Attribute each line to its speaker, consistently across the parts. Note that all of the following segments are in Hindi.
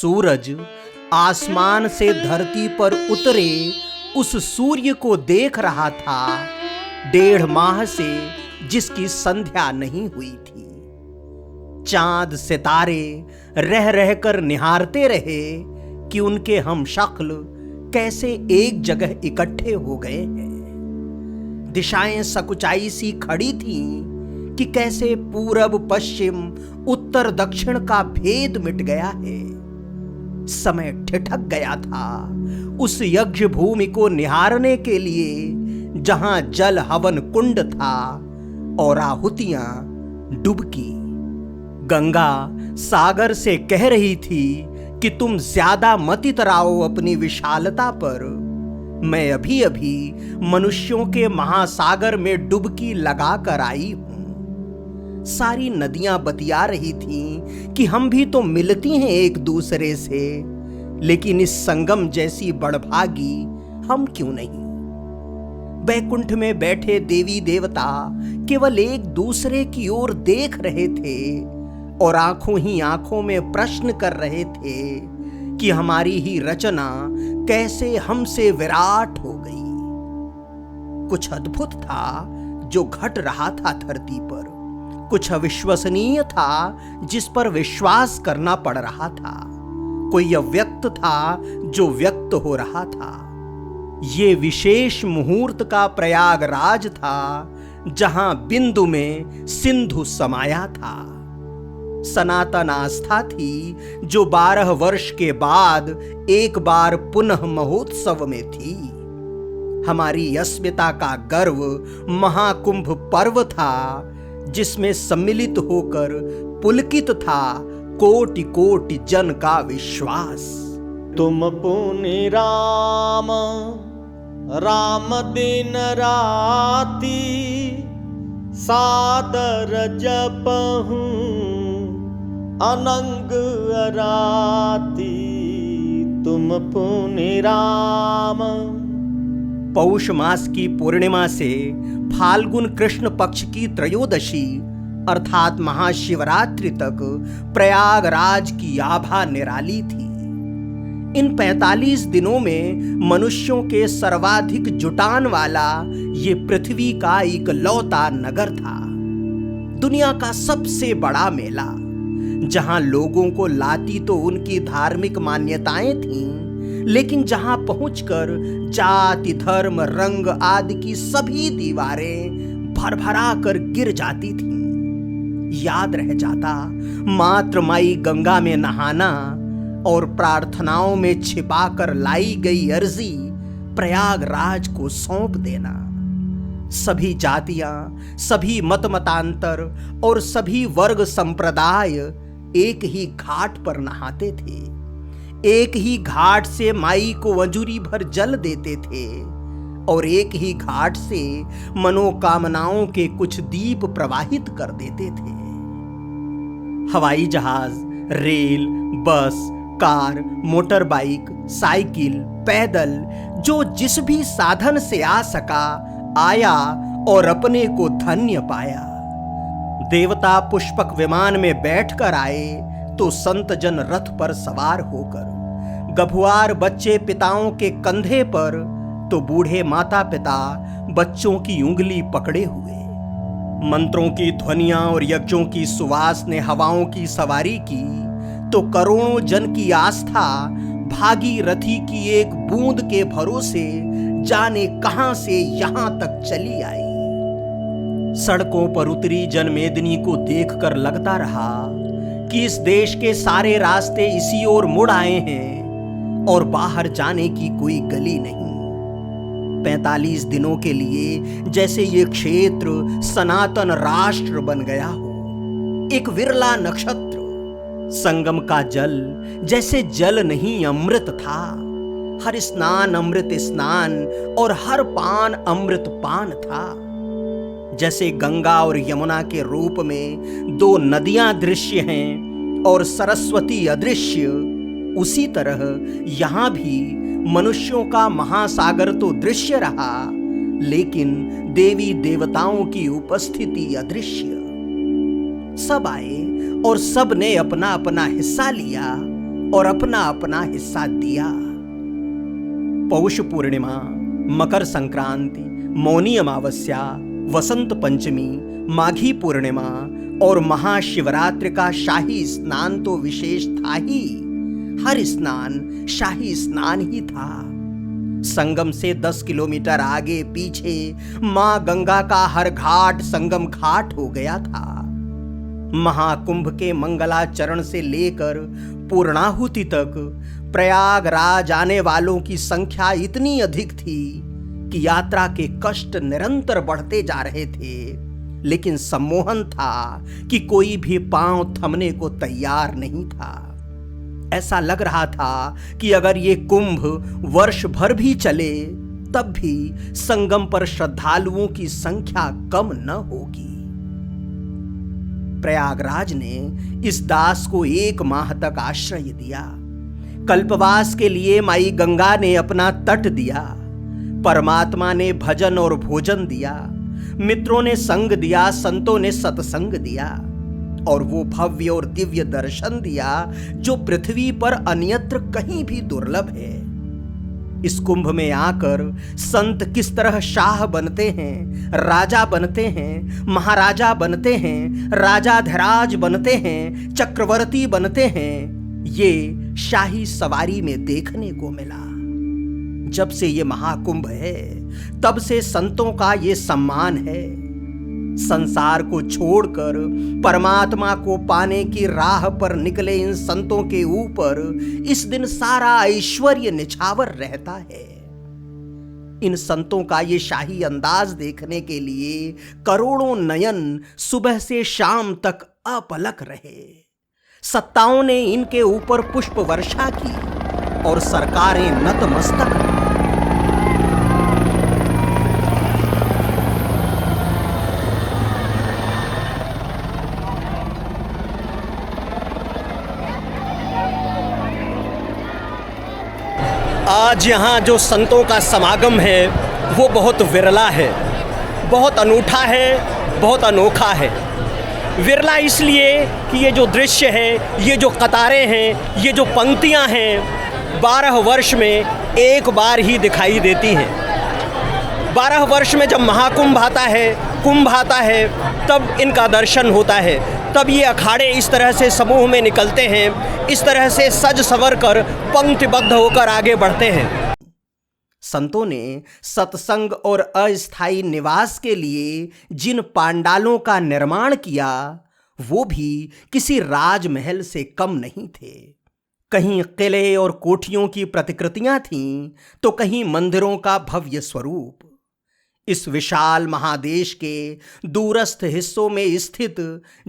Speaker 1: सूरज आसमान से धरती पर उतरे उस सूर्य को देख रहा था 1.5 माह से जिसकी संध्या नहीं हुई थी। चांद सितारे रह रहकर निहारते रहे कि उनके हम शक्ल कैसे एक जगह इकट्ठे हो गए हैं। दिशाएं सकुचाई सी खड़ी थीं कि कैसे पूरब पश्चिम उत्तर दक्षिण का भेद मिट गया है। समय ठिठक गया था उस यज्ञ भूमि को निहारने के लिए जहां जल हवन कुंड था और आहुतियां डुबकी। गंगा सागर से कह रही थी कि तुम ज्यादा मत इतराओ अपनी विशालता पर, मैं अभी अभी मनुष्यों के महासागर में डुबकी लगा कर आई हूं। सारी नदियां बतिया रही थीं कि हम भी तो मिलती हैं एक दूसरे से, लेकिन इस संगम जैसी बड़भागी हम क्यों नहीं। बैकुंठ में बैठे देवी देवता केवल एक दूसरे की ओर देख रहे थे और आंखों ही आंखों में प्रश्न कर रहे थे कि हमारी ही रचना कैसे हमसे विराट हो गई। कुछ अद्भुत था जो घट रहा था धरती पर, कुछ अविश्वसनीय था जिस पर विश्वास करना पड़ रहा था, कोई अव्यक्त था जो व्यक्त हो रहा था। ये विशेष मुहूर्त का प्रयागराज था जहां बिंदु में सिंधु समाया था। सनातन आस्था थी जो 12 वर्ष के बाद एक बार पुनः महोत्सव में थी। हमारी अस्मिता का गर्व महाकुंभ पर्व था जिसमें सम्मिलित होकर पुलकित था कोटि कोटि जन का विश्वास।
Speaker 2: तुम पुनि राम राम दिन राती, सादर जपहूं अनंग अराती। तुम पुनि राम।
Speaker 1: पौष मास की पूर्णिमा से फाल्गुन कृष्ण पक्ष की त्रयोदशी अर्थात महाशिवरात्रि तक प्रयागराज की आभा निराली थी। इन 45 दिनों में मनुष्यों के सर्वाधिक जुटान वाला ये पृथ्वी का इकलौता नगर था। दुनिया का सबसे बड़ा मेला जहां लोगों को लाती तो उनकी धार्मिक मान्यताएं थीं, लेकिन जहां पहुंचकर जाति धर्म रंग आदि की सभी दीवारें भरभरा कर गिर जाती थीं। याद रह जाता मात्र माई गंगा में नहाना और प्रार्थनाओं में छिपाकर लाई गई अर्जी प्रयागराज को सौंप देना। सभी जातियां, सभी मत मतांतर और सभी वर्ग संप्रदाय एक ही घाट पर नहाते थे। एक ही घाट से माई को अंजुरी भर जल देते थे और एक ही घाट से मनोकामनाओं के कुछ दीप प्रवाहित कर देते थे। हवाई जहाज, रेल, बस, कार, मोटर बाइक, साइकिल, पैदल, जो जिस भी साधन से आ सका आया और अपने को धन्य पाया। देवता पुष्पक विमान में बैठकर आए तो संत जन रथ पर सवार होकर, गभुआर बच्चे पिताओं के कंधे पर तो बूढ़े माता पिता बच्चों की उंगली पकड़े हुए। मंत्रों की ध्वनियां और यज्ञों की सुवास ने हवाओं की सवारी की तो करोड़ों जन की आस्था भागीरथी की एक बूंद के भरोसे जाने कहां से यहां तक चली आई। सड़कों पर उतरी जनमेदिनी को देखकर लगता रहा कि इस देश के सारे रास्ते इसी ओर मुड़ आए हैं और बाहर जाने की कोई गली नहीं। 45 दिनों के लिए जैसे ये क्षेत्र सनातन राष्ट्र बन गया हो। एक विरला नक्षत्र, संगम का जल जैसे जल नहीं अमृत था। हर स्नान अमृत स्नान और हर पान अमृत पान था। जैसे गंगा और यमुना के रूप में 2 नदियां दृश्य हैं और सरस्वती अदृश्य, उसी तरह यहां भी मनुष्यों का महासागर तो दृश्य रहा, लेकिन देवी देवताओं की उपस्थिति अदृश्य। सब आए और सब ने अपना अपना हिस्सा लिया और अपना अपना हिस्सा दिया। पौष पूर्णिमा, मकर संक्रांति, मौनी अमावस्या, वसंत पंचमी, माघी पूर्णिमा और महाशिवरात्रि का शाही स्नान तो विशेष था ही। हर स्नान शाही स्नान ही था। संगम से 10 किलोमीटर आगे पीछे मां गंगा का हर घाट संगम घाट हो गया था। महाकुंभ के मंगलाचरण से लेकर पूर्णाहुति तक प्रयागराज आने वालों की संख्या इतनी अधिक थी कि यात्रा के कष्ट निरंतर बढ़ते जा रहे थे, लेकिन सम्मोहन था कि कोई भी पांव थमने को तैयार नहीं था। ऐसा लग रहा था कि अगर ये कुंभ वर्ष भर भी चले तब भी संगम पर श्रद्धालुओं की संख्या कम न होगी। प्रयागराज ने इस दास को 1 माह तक आश्रय दिया। कल्पवास के लिए माई गंगा ने अपना तट दिया। परमात्मा ने भजन और भोजन दिया। मित्रों ने संग दिया, संतों ने सत्संग दिया और वो भव्य और दिव्य दर्शन दिया जो पृथ्वी पर अन्यत्र कहीं भी दुर्लभ है। इस कुंभ में आकर संत किस तरह शाह बनते हैं, राजा बनते हैं, महाराजा बनते हैं, राजाधिराज बनते हैं, चक्रवर्ती बनते हैं, ये शाही सवारी में देखने को मिला। जब से ये महाकुंभ है तब से संतों का ये सम्मान है। संसार को छोड़कर परमात्मा को पाने की राह पर निकले इन संतों के ऊपर इस दिन सारा ऐश्वर्य निछावर रहता है। इन संतों का ये शाही अंदाज देखने के लिए करोड़ों नयन सुबह से शाम तक अपलक रहे। सत्ताओं ने इनके ऊपर पुष्प वर्षा की और सरकारें नतमस्तक रहीं। आज यहाँ जो संतों का समागम है वो बहुत विरला है, बहुत अनूठा है, बहुत अनोखा है। विरला इसलिए कि ये जो दृश्य है, ये जो कतारें हैं, ये जो पंक्तियाँ हैं 12 वर्ष में एक बार ही दिखाई देती हैं। 12 वर्ष में जब महाकुंभ आता है, कुंभ आता है, तब इनका दर्शन होता है। तब ये अखाड़े इस तरह से समूह में निकलते हैं, इस तरह से सज संवर कर पंक्तिबद्ध होकर आगे बढ़ते हैं। संतों ने सत्संग और अस्थायी निवास के लिए जिन पांडालों का निर्माण किया वो भी किसी राजमहल से कम नहीं थे। कहीं किले और कोठियों की प्रतिकृतियां थीं तो कहीं मंदिरों का भव्य स्वरूप। इस विशाल महादेश के दूरस्थ हिस्सों में स्थित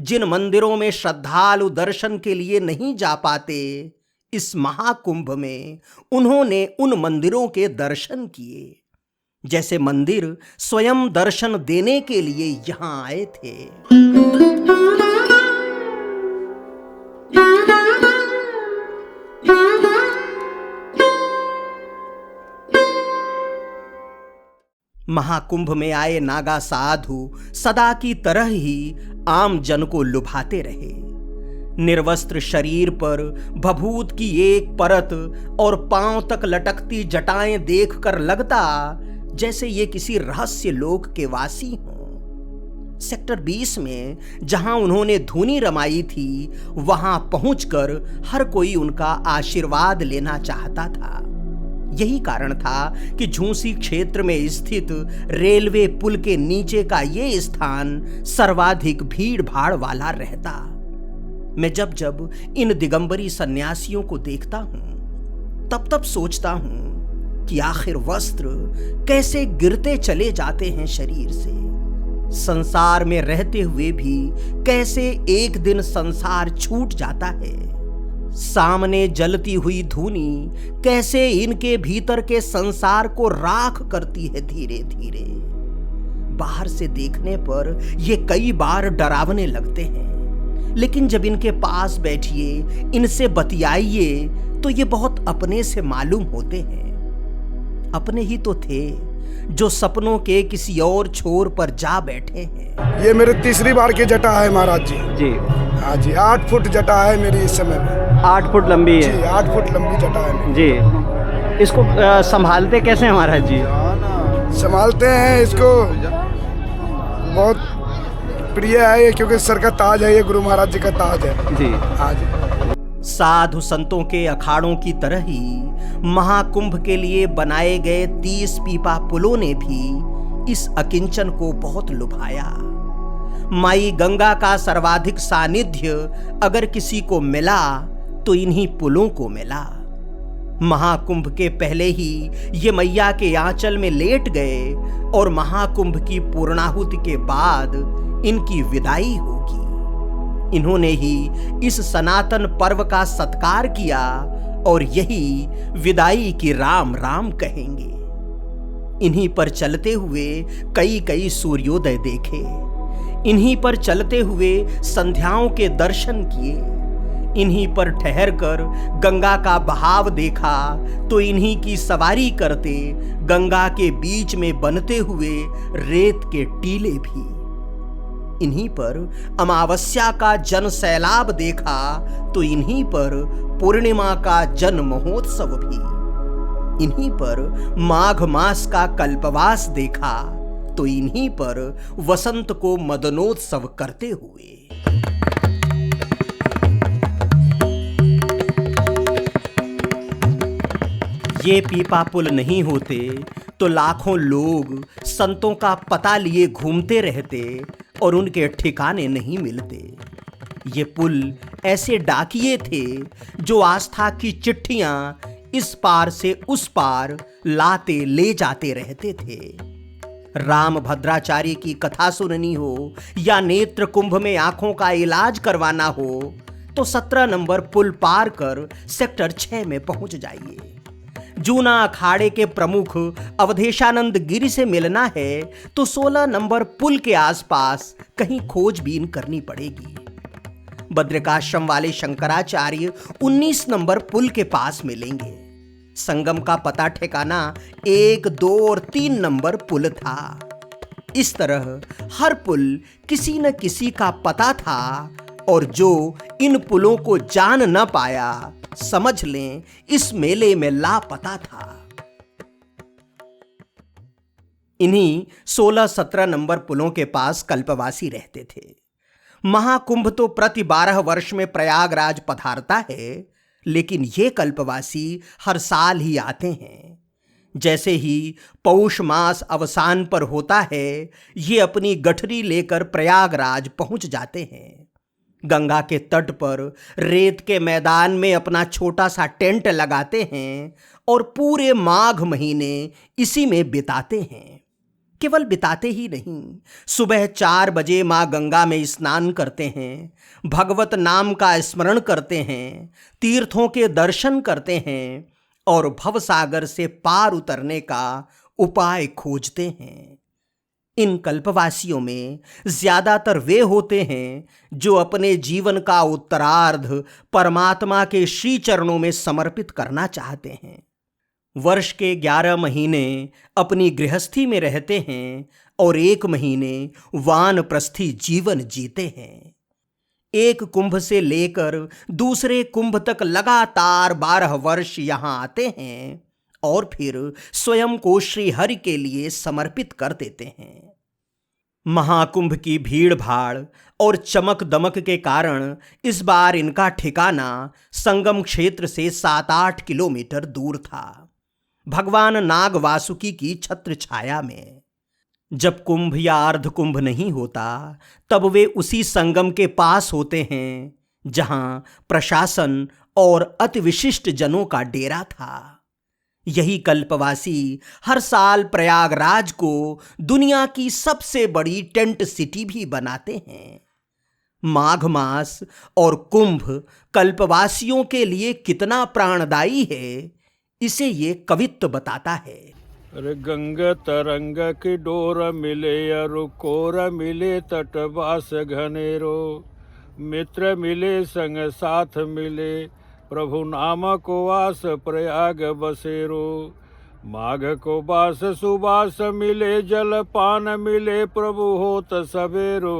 Speaker 1: जिन मंदिरों में श्रद्धालु दर्शन के लिए नहीं जा पाते, इस महाकुंभ में उन्होंने उन मंदिरों के दर्शन किए जैसे मंदिर स्वयं दर्शन देने के लिए यहां आए थे। महाकुंभ में आए नागा साधु सदा की तरह ही आम जन को लुभाते रहे। निर्वस्त्र शरीर पर भभूत की एक परत और पांव तक लटकती जटाएं देखकर लगता जैसे ये किसी रहस्य लोक के वासी हों। सेक्टर 20 में जहां उन्होंने धूनी रमाई थी, वहां पहुंचकर हर कोई उनका आशीर्वाद लेना चाहता था। यही कारण था कि झूंसी क्षेत्र में स्थित रेलवे पुल के नीचे का ये स्थान सर्वाधिक भीड़ भाड़ वाला रहता। मैं जब जब इन दिगंबरी सन्यासियों को देखता हूं तब तब सोचता हूं कि आखिर वस्त्र कैसे गिरते चले जाते हैं शरीर से। संसार में रहते हुए भी कैसे एक दिन संसार छूट जाता है। सामने जलती हुई धूनी कैसे इनके भीतर के संसार को राख करती है धीरे धीरे। बाहर से देखने पर ये कई बार डरावने लगते हैं, लेकिन जब इनके पास बैठिए, इनसे बतियाइए तो ये बहुत अपने से मालूम होते हैं। अपने ही तो थे जो सपनों के किसी और छोर पर जा बैठे हैं।
Speaker 3: ये मेरी तीसरी बार की जटा है महाराज जी।
Speaker 1: जी
Speaker 3: हाँ जी, 8 फुट जटा है मेरी इस समय में।
Speaker 1: 8 फुट लंबी
Speaker 3: जी
Speaker 1: है
Speaker 3: 8 फुट लंबी जटा है।
Speaker 1: जी। इसको संभालते कैसे हैं महाराज जी?
Speaker 3: संभालते हैं इसको, बहुत प्रिय है ये, क्योंकि सर का ताज है, ये गुरु महाराज जी का ताज है
Speaker 1: जी।
Speaker 3: आज।
Speaker 1: साधु संतों के अखाड़ों की तरह ही महाकुंभ के लिए बनाए गए 30 पीपा पुलों ने भी इस अकिंचन को बहुत लुभाया। माई गंगा का सर्वाधिक सानिध्य अगर किसी को मिला तो इन्हीं पुलों को मिला। महाकुंभ के पहले ही ये मैया के आंचल में लेट गए और महाकुंभ की पूर्णाहुति के बाद इनकी विदाई होगी। इन्होंने ही इस सनातन पर्व का सत्कार किया और यही विदाई की राम राम कहेंगे। इन्हीं पर चलते हुए कई कई सूर्योदय देखे, इन्हीं पर चलते हुए संध्याओं के दर्शन किए, इन्हीं पर ठहरकर गंगा का बहाव देखा तो इन्हीं की सवारी करते गंगा के बीच में बनते हुए रेत के टीले भी, इन्हीं पर अमावस्या का जन सैलाब देखा तो इन्हीं पर पूर्णिमा का जन महोत्सव भी, इन्हीं पर माघ मास का कल्पवास देखा तो इन्हीं पर वसंत को मदनोत्सव करते हुए। ये पीपा पुल नहीं होते तो लाखों लोग संतों का पता लिए घूमते रहते और उनके ठिकाने नहीं मिलते। ये पुल ऐसे डाकिये थे जो आस्था की चिट्ठियां इस पार से उस पार लाते ले जाते रहते थे। राम भद्राचार्य की कथा सुननी हो या नेत्र कुंभ में आंखों का इलाज करवाना हो तो 17 नंबर पुल पार कर सेक्टर 6 में पहुंच जाइए। जूना अखाड़े के प्रमुख अवधेशानंद गिरी से मिलना है तो 16 नंबर पुल के आसपास कहीं खोजबीन करनी पड़ेगी। बद्रिकाश्रम वाले शंकराचार्य 19 नंबर पुल के पास मिलेंगे। संगम का पता ठिकाना 1, 2 और 3 नंबर पुल था। इस तरह हर पुल किसी न किसी का पता था और जो इन पुलों को जान न पाया समझ लें इस मेले में लापता था। इन्हीं 16-17 नंबर पुलों के पास कल्पवासी रहते थे। महाकुंभ तो प्रति 12 वर्ष में प्रयागराज पधारता है, लेकिन ये कल्पवासी हर साल ही आते हैं। जैसे ही पौष मास अवसान पर होता है ये अपनी गठरी लेकर प्रयागराज पहुंच जाते हैं। गंगा के तट पर रेत के मैदान में अपना छोटा सा टेंट लगाते हैं और पूरे माघ महीने इसी में बिताते हैं। केवल बिताते ही नहीं, सुबह 4 बजे मां गंगा में स्नान करते हैं, भगवत नाम का स्मरण करते हैं, तीर्थों के दर्शन करते हैं और भवसागर से पार उतरने का उपाय खोजते हैं। इन कल्पवासियों में ज्यादातर वे होते हैं जो अपने जीवन का उत्तरार्ध परमात्मा के श्री चरणों में समर्पित करना चाहते हैं। वर्ष के 11 महीने अपनी गृहस्थी में रहते हैं और 1 महीने वानप्रस्थी जीवन जीते हैं। एक कुंभ से लेकर दूसरे कुंभ तक लगातार 12 वर्ष यहाँ आते हैं और फिर स्वयं को श्री हरि के लिए समर्पित कर देते हैं। महाकुंभ की भीड़ भाड़ और चमक दमक के कारण इस बार इनका ठिकाना संगम क्षेत्र से 7-8 किलोमीटर दूर था, भगवान नाग वासुकी की छत्र छाया में। जब कुंभ या अर्ध कुंभ नहीं होता तब वे उसी संगम के पास होते हैं जहां प्रशासन और अति विशिष्ट जनों का डेरा था। यही कल्पवासी हर साल प्रयागराज को दुनिया की सबसे बड़ी टेंट सिटी भी बनाते हैं। माघ मास और कुंभ कल्पवासियों के लिए कितना प्राणदायी है, इसे ये कवित्व बताता है।
Speaker 4: अरे गंग तरंग की डोर मिले अरु कोर मिले तटवास घनेरो, मित्र मिले संग साथ मिले प्रभु नाम को वास प्रयाग बसेरो। माघ को बास सुबास मिले जल पान मिले प्रभु होत सवेरो,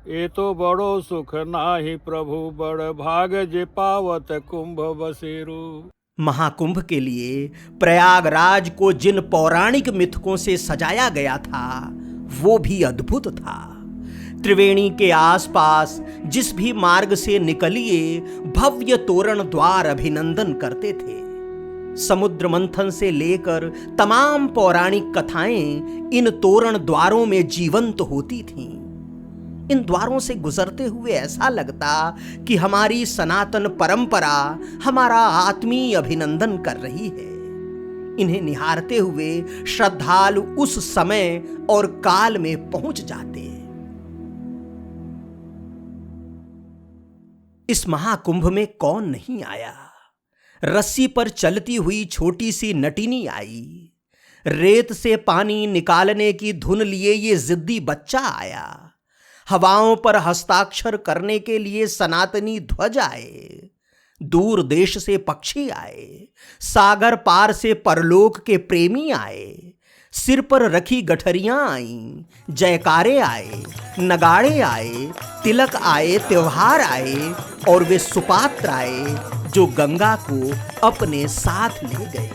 Speaker 4: ए तो बड़ो सुख नाही प्रभु, बड़ भाग जे पावत कुंभ बसेरो।
Speaker 1: महाकुंभ के लिए प्रयागराज को जिन पौराणिक मिथकों से सजाया गया था वो भी अद्भुत था। त्रिवेणी के आसपास जिस भी मार्ग से निकलिए भव्य तोरण द्वार अभिनंदन करते थे। समुद्र मंथन से लेकर तमाम पौराणिक कथाएं इन तोरण द्वारों में जीवंत होती थीं। इन द्वारों से गुजरते हुए ऐसा लगता कि हमारी सनातन परंपरा हमारा आत्मीय अभिनंदन कर रही है। इन्हें निहारते हुए श्रद्धालु उस समय और काल में पहुंच जाते। इस महाकुंभ में कौन नहीं आया। रस्सी पर चलती हुई छोटी सी नटिनी आई, रेत से पानी निकालने की धुन लिए ये जिद्दी बच्चा आया, हवाओं पर हस्ताक्षर करने के लिए सनातनी ध्वज आए, दूर देश से पक्षी आए, सागर पार से परलोक के प्रेमी आए, सिर पर रखी गठरियां आईं, जयकारे आए, नगाड़े आए, तिलक आए, त्योहार आए और वे सुपात्र आए जो गंगा को अपने साथ ले गए।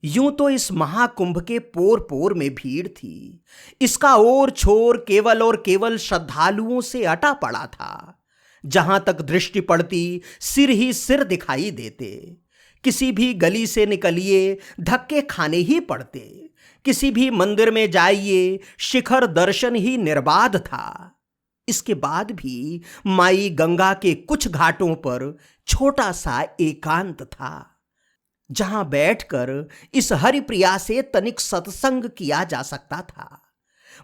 Speaker 1: यूं तो इस महाकुंभ के पोर पोर में भीड़ थी। इसका ओर छोर केवल और केवल श्रद्धालुओं से अटा पड़ा था। जहां तक दृष्टि पड़ती सिर ही सिर दिखाई देते। किसी भी गली से निकलिए धक्के खाने ही पड़ते। किसी भी मंदिर में जाइए शिखर दर्शन ही निर्बाध था। इसके बाद भी माई गंगा के कुछ घाटों पर छोटा सा एकांत था, जहां बैठकर इस हरिप्रिया से तनिक सत्संग किया जा सकता था,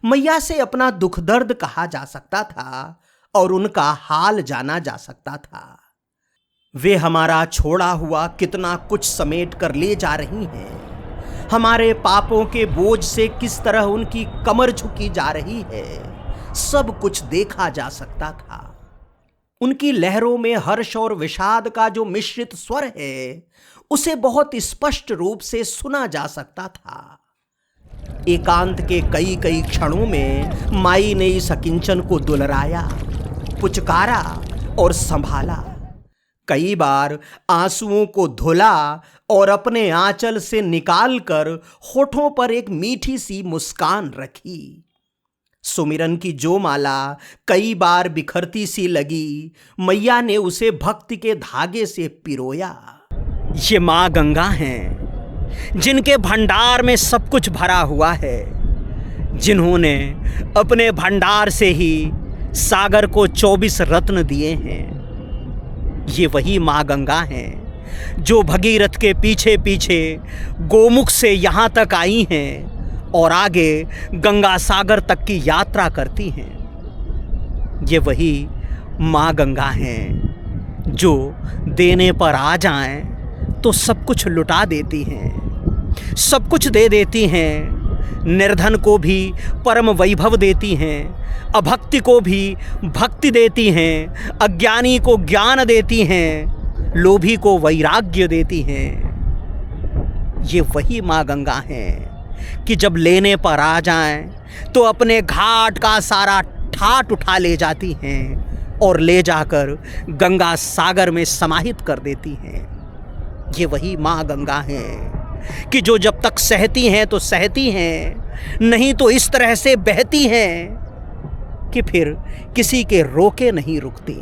Speaker 1: मैया से अपना दुख दर्द कहा जा सकता था और उनका हाल जाना जा सकता था। वे हमारा छोड़ा हुआ कितना कुछ समेट कर ले जा रही हैं। हमारे पापों के बोझ से किस तरह उनकी कमर झुकी जा रही है, सब कुछ देखा जा सकता था। उनकी लहरों में हर्ष और विषाद का जो मिश्रित स्वर है उसे बहुत स्पष्ट रूप से सुना जा सकता था। एकांत के कई कई क्षणों में माई ने इस अकिंचन को दुलराया, पुचकारा और संभाला। कई बार आंसुओं को धुला और अपने आंचल से निकालकर होठों पर एक मीठी सी मुस्कान रखी। सुमिरन की जो माला कई बार बिखरती सी लगी, मैया ने उसे भक्ति के धागे से पिरोया। ये माँ गंगा हैं, जिनके भंडार में सब कुछ भरा हुआ है, जिन्होंने अपने भंडार से ही सागर को 24 रत्न दिए हैं। ये वही माँ गंगा हैं जो भगीरथ के पीछे पीछे गोमुख से यहाँ तक आई हैं और आगे गंगा सागर तक की यात्रा करती हैं। ये वही माँ गंगा हैं जो देने पर आ जाएं तो सब कुछ लुटा देती हैं, सब कुछ दे देती हैं। निर्धन को भी परम वैभव देती हैं, अभक्ति को भी भक्ति देती हैं, अज्ञानी को ज्ञान देती हैं, लोभी को वैराग्य देती हैं। ये वही माँ गंगा हैं कि जब लेने पर आ जाएं तो अपने घाट का सारा ठाट उठा ले जाती हैं और ले जाकर गंगा सागर में समाहित कर देती हैं। ये वही माँ गंगा हैं कि जो जब तक सहती हैं तो सहती हैं, नहीं तो इस तरह से बहती हैं कि फिर किसी के रोके नहीं रुकती।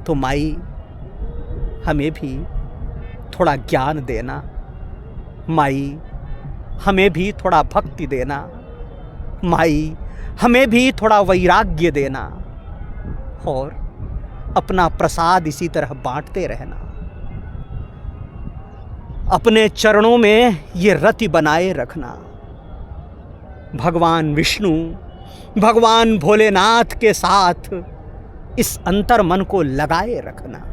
Speaker 1: तो माई हमें भी थोड़ा ज्ञान देना, माई हमें भी थोड़ा भक्ति देना, माई हमें भी थोड़ा वैराग्य देना और अपना प्रसाद इसी तरह बांटते रहना। अपने चरणों में ये रति बनाए रखना। भगवान विष्णु, भगवान भोलेनाथ के साथ इस अंतर मन को लगाए रखना।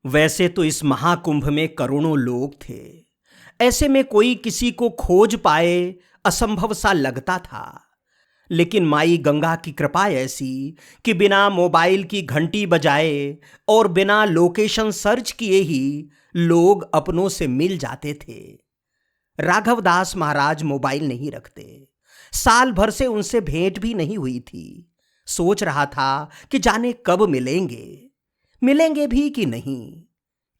Speaker 1: वैसे तो इस महाकुंभ में करोड़ों लोग थे। ऐसे में कोई किसी को खोज पाए असंभव सा लगता था, लेकिन माई गंगा की कृपा ऐसी कि बिना मोबाइल की घंटी बजाए और बिना लोकेशन सर्च किए ही लोग अपनों से मिल जाते थे। राघवदास महाराज मोबाइल नहीं रखते, साल भर से उनसे भेंट भी नहीं हुई थी। सोच रहा था कि जाने कब मिलेंगे भी कि नहीं,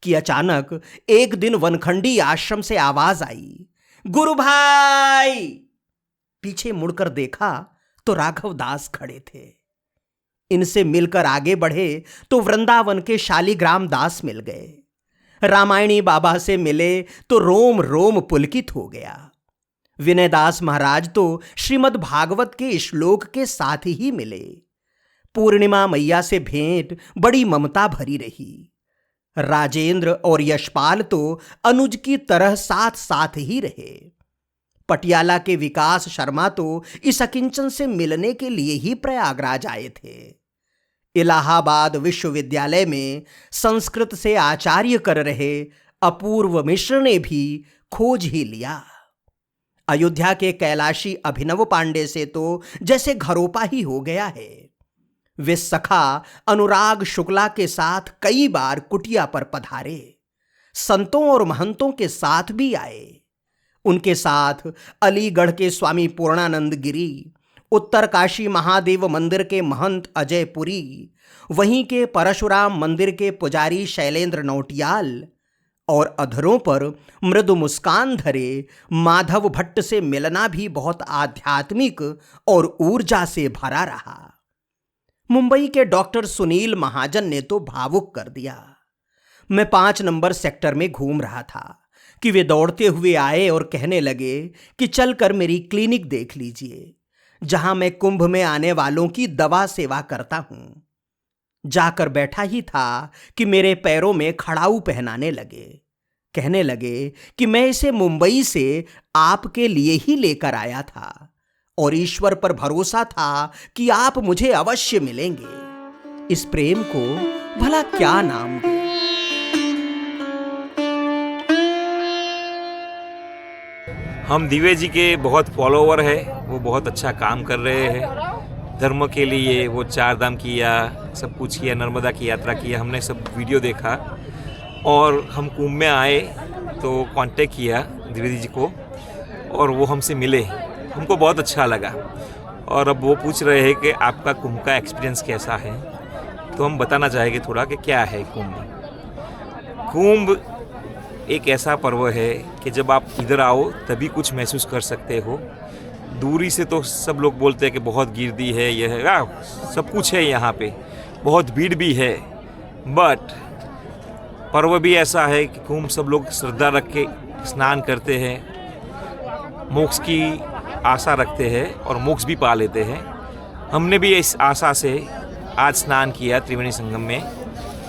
Speaker 1: कि अचानक एक दिन वनखंडी आश्रम से आवाज आई, गुरु भाई। पीछे मुड़कर देखा तो राघव दास खड़े थे। इनसे मिलकर आगे बढ़े तो वृंदावन के शालिग्राम दास मिल गए। रामायणी बाबा से मिले तो रोम रोम पुलकित हो गया। विनय दास महाराज तो श्रीमद् भागवत के श्लोक के साथ ही मिले। पूर्णिमा मैया से भेंट बड़ी ममता भरी रही। राजेंद्र और यशपाल तो अनुज की तरह साथ साथ ही रहे। पटियाला के विकास शर्मा तो इस अकिंचन से मिलने के लिए ही प्रयागराज आए थे। इलाहाबाद विश्वविद्यालय में संस्कृत से आचार्य कर रहे अपूर्व मिश्र ने भी खोज ही लिया। अयोध्या के कैलाशी अभिनव पांडे से तो जैसे घरोपा ही हो गया है। वे सखा अनुराग शुक्ला के साथ कई बार कुटिया पर पधारे। संतों और महंतों के साथ भी आए। उनके साथ अलीगढ़ के स्वामी पूर्णानंद गिरी, उत्तर काशी महादेव मंदिर के महंत अजय पुरी, वहीं के परशुराम मंदिर के पुजारी शैलेंद्र नौटियाल और अधरों पर मृदु मुस्कान धरे माधव भट्ट से मिलना भी बहुत आध्यात्मिक और ऊर्जा से भरा रहा। मुंबई के डॉक्टर सुनील महाजन ने तो भावुक कर दिया। मैं 5 नंबर सेक्टर में घूम रहा था कि वे दौड़ते हुए आए और कहने लगे कि चलकर मेरी क्लिनिक देख लीजिए, जहां मैं कुंभ में आने वालों की दवा सेवा करता हूं। जाकर बैठा ही था कि मेरे पैरों में खड़ाऊ पहनाने लगे। कहने लगे कि मैं इसे मुंबई से आपके लिए ही लेकर आया था और ईश्वर पर भरोसा था कि आप मुझे अवश्य मिलेंगे। इस प्रेम को भला क्या नाम दें?
Speaker 5: हम दिव्य जी के बहुत फॉलोवर हैं। वो बहुत अच्छा काम कर रहे हैं धर्म के लिए। वो 4 धाम किया, सब कुछ किया, नर्मदा की यात्रा किया। हमने सब वीडियो देखा और हम कुंभ में आए तो कांटेक्ट किया दिव्य जी को और वो हमसे मिले। हमको बहुत अच्छा लगा और अब वो पूछ रहे हैं कि आपका कुंभ का एक्सपीरियंस कैसा है। तो हम बताना चाहेंगे थोड़ा कि क्या है कुंभ। कुंभ एक ऐसा पर्व है कि जब आप इधर आओ तभी कुछ महसूस कर सकते हो। दूरी से तो सब लोग बोलते हैं कि बहुत गिरदी है, यह है, सब कुछ है यहाँ पे, बहुत भीड़ भी है। बट पर्व भी ऐसा है कि कुंभ सब लोग श्रद्धा रख के स्नान करते हैं, मोक्ष की आशा रखते हैं और मोक्ष भी पा लेते हैं। हमने भी इस आशा से आज स्नान किया त्रिवेणी संगम में।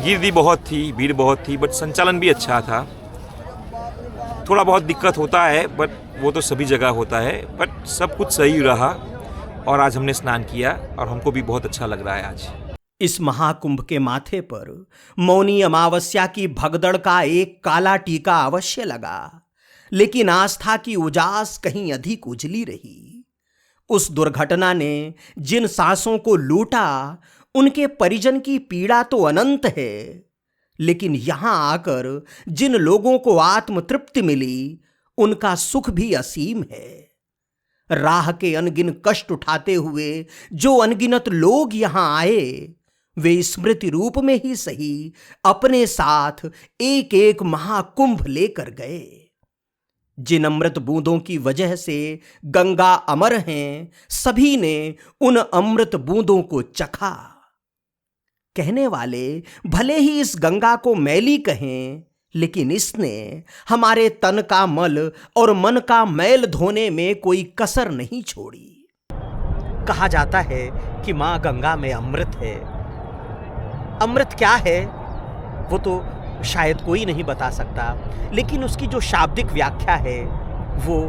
Speaker 5: गिरदी बहुत थी, भीड़ बहुत थी, बट संचालन भी अच्छा था। थोड़ा बहुत दिक्कत होता है बट वो तो सभी जगह होता है, बट सब कुछ सही रहा और आज हमने स्नान किया और हमको भी बहुत अच्छा लग रहा है आज।
Speaker 1: इस महाकुंभ के माथे पर मौनी अमावस्या की भगदड़ का एक काला टीका अवश्य लगा, लेकिन आस्था की उजास कहीं अधिक उजली रही। उस दुर्घटना ने जिन सांसों को लूटा उनके परिजन की पीड़ा तो अनंत है, लेकिन यहां आकर जिन लोगों को आत्मतृप्ति मिली उनका सुख भी असीम है। राह के अनगिन कष्ट उठाते हुए जो अनगिनत लोग यहां आए, वे स्मृति रूप में ही सही अपने साथ एक एक महाकुंभ लेकर गए। जिन अमृत बूंदों की वजह से गंगा अमर हैं, सभी ने उन अमृत बूंदों को चखा। कहने वाले भले ही इस गंगा को मैली कहें, लेकिन इसने हमारे तन का मल और मन का मैल धोने में कोई कसर नहीं छोड़ी। कहा जाता है कि मां गंगा में अमृत है। अमृत क्या है वो तो शायद कोई नहीं बता सकता, लेकिन उसकी जो शाब्दिक व्याख्या है वो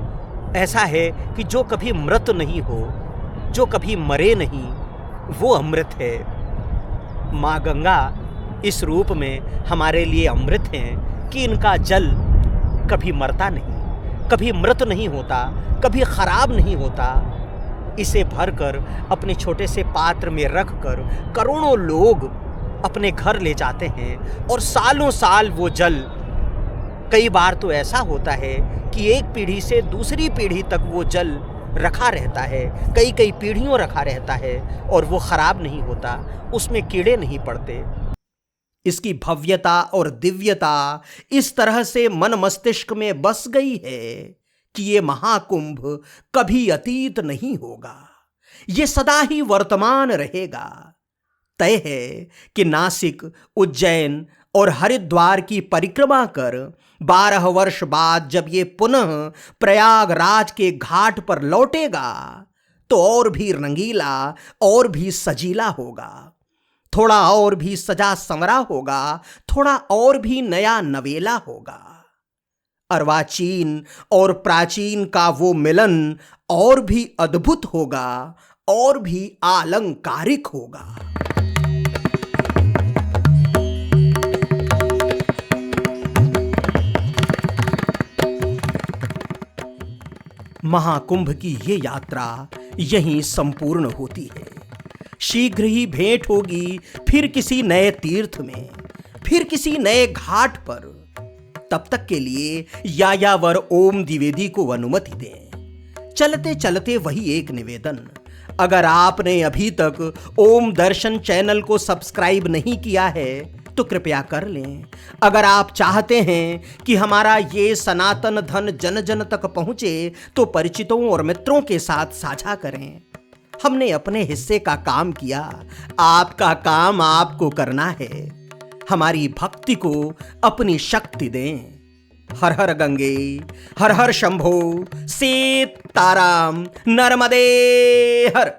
Speaker 1: ऐसा है कि जो कभी मृत नहीं हो, जो कभी मरे नहीं, वो अमृत है। माँ गंगा इस रूप में हमारे लिए अमृत हैं कि इनका जल कभी मरता नहीं, कभी मृत नहीं होता, कभी खराब नहीं होता। इसे भरकर अपने छोटे से पात्र में रखकर करोड़ों लोग अपने घर ले जाते हैं और सालों साल वो जल, कई बार तो ऐसा होता है कि एक पीढ़ी से दूसरी पीढ़ी तक वो जल रखा रहता है, कई कई पीढ़ियों रखा रहता है और वो खराब नहीं होता, उसमें कीड़े नहीं पड़ते। इसकी भव्यता और दिव्यता इस तरह से मन मस्तिष्क में बस गई है कि ये महाकुंभ कभी अतीत नहीं होगा, ये सदा ही वर्तमान रहेगा। तय है कि नासिक, उज्जैन और हरिद्वार की परिक्रमा कर 12 वर्ष बाद जब ये पुनः प्रयागराज के घाट पर लौटेगा तो और भी रंगीला और भी सजीला होगा, थोड़ा और भी सजा संवरा होगा, थोड़ा और भी नया नवेला होगा। अर्वाचीन और प्राचीन का वो मिलन और भी अद्भुत होगा और भी आलंकारिक होगा। महाकुंभ की ये यात्रा यहीं संपूर्ण होती है। शीघ्र ही भेंट होगी फिर किसी नए तीर्थ में, फिर किसी नए घाट पर। तब तक के लिए यायावर ओम द्विवेदी को अनुमति दें। चलते चलते वही एक निवेदन, अगर आपने अभी तक ओम दर्शन चैनल को सब्सक्राइब नहीं किया है तो कृपया कर लें। अगर आप चाहते हैं कि हमारा ये सनातन धन जन जन तक पहुंचे तो परिचितों और मित्रों के साथ साझा करें। हमने अपने हिस्से का काम किया, आपका काम आपको करना है। हमारी भक्ति को अपनी शक्ति दें। हर हर गंगे, हर हर शंभो, सीताराम, नर्मदे हर।